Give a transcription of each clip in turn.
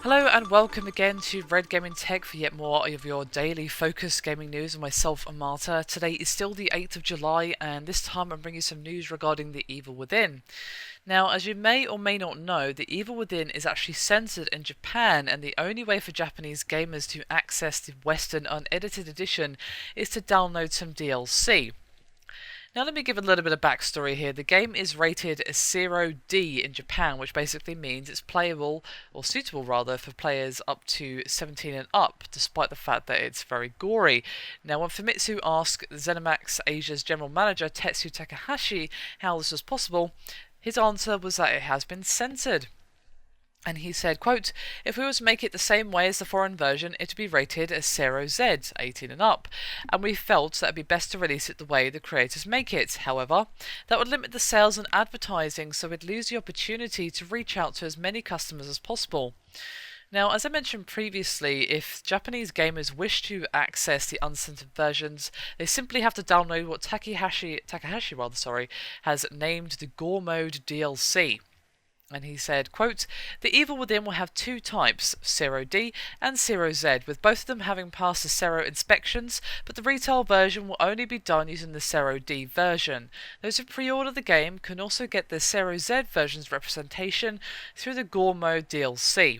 Hello and welcome again to Red Gaming Tech for yet more of your daily focused gaming news with myself and Marta. Today is still the 8th of July and this time I'm bringing you some news regarding The Evil Within. Now, as you may or may not know, The Evil Within is actually censored in Japan, and the only way for Japanese gamers to access the Western unedited edition is to download some DLC. Now let me give a little bit of backstory here. The game is rated as 0D in Japan, which basically means it's playable, or suitable rather, for players up to 17 and up, despite the fact that it's very gory. Now when Famitsu asked ZeniMax Asia's general manager Tetsu Takahashi how this was possible, his answer was that it has been censored. And he said, quote, "If we were to make it the same way as the foreign version, it would be rated as 0Z, 18 and up, and we felt that it would be best to release it the way the creators make it. However, that would limit the sales and advertising, so we'd lose the opportunity to reach out to as many customers as possible." Now, as I mentioned previously, if Japanese gamers wish to access the uncensored versions, they simply have to download what Takahashi has named the Gore Mode DLC. And he said, quote, "The Evil Within will have two types, 0D and 0Z, with both of them having passed the 0 inspections, but the retail version will only be done using the 0D version. Those who pre-order the game can also get the 0Z version's representation through the Gore Mode DLC."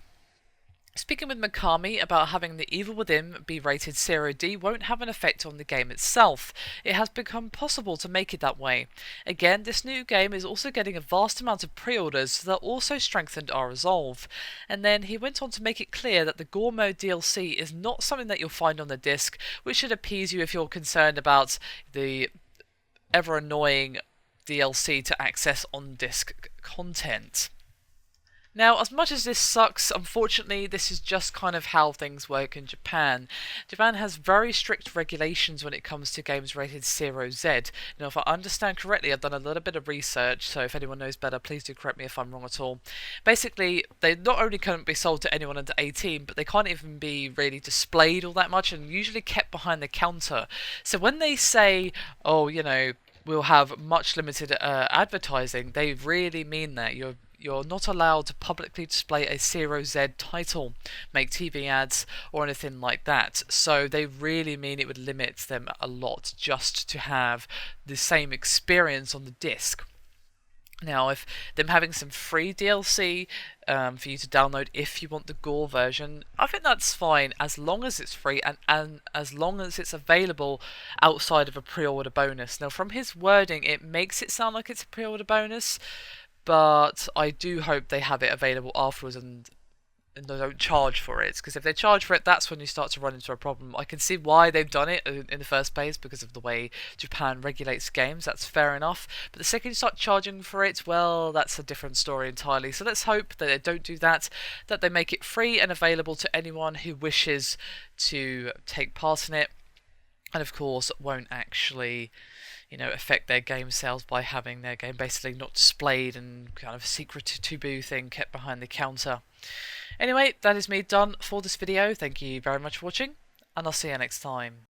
Speaking with Mikami about having The Evil Within be rated 0D won't have an effect on the game itself. It has become possible to make it that way. Again, this new game is also getting a vast amount of pre-orders that also strengthened our resolve. And then he went on to make it clear that the Gore Mode DLC is not something that you'll find on the disc, which should appease you if you're concerned about the ever-annoying DLC to access on-disc content. Now, as much as this sucks, unfortunately, this is just kind of how things work in Japan. Japan has very strict regulations when it comes to games rated 0Z. Now, if I understand correctly, I've done a little bit of research, so if anyone knows better, please do correct me if I'm wrong at all. Basically, they not only can't be sold to anyone under 18, but they can't even be really displayed all that much and usually kept behind the counter. So when they say, oh, you know, we'll have much limited advertising, they really mean that. You're not allowed to publicly display a 0Z title, make TV ads, or anything like that. So they really mean it would limit them a lot just to have the same experience on the disc. Now, if them having some free DLC for you to download if you want the Gore version, I think that's fine as long as it's free and as long as it's available outside of a pre-order bonus. Now, from his wording, it makes it sound like it's a pre-order bonus, but I do hope they have it available afterwards and they don't charge for it, because if they charge for it, that's when you start to run into a problem. I can see why they've done it in the first place, because of the way Japan regulates games, that's fair enough, but the second you start charging for it, well, that's a different story entirely. So let's hope that they don't do that, that they make it free and available to anyone who wishes to take part in it, and of course won't actually, you know, affect their game sales by having their game basically not displayed and kind of secret taboo thing kept behind the counter. Anyway, that is me done for this video. Thank you very much for watching, and I'll see you next time.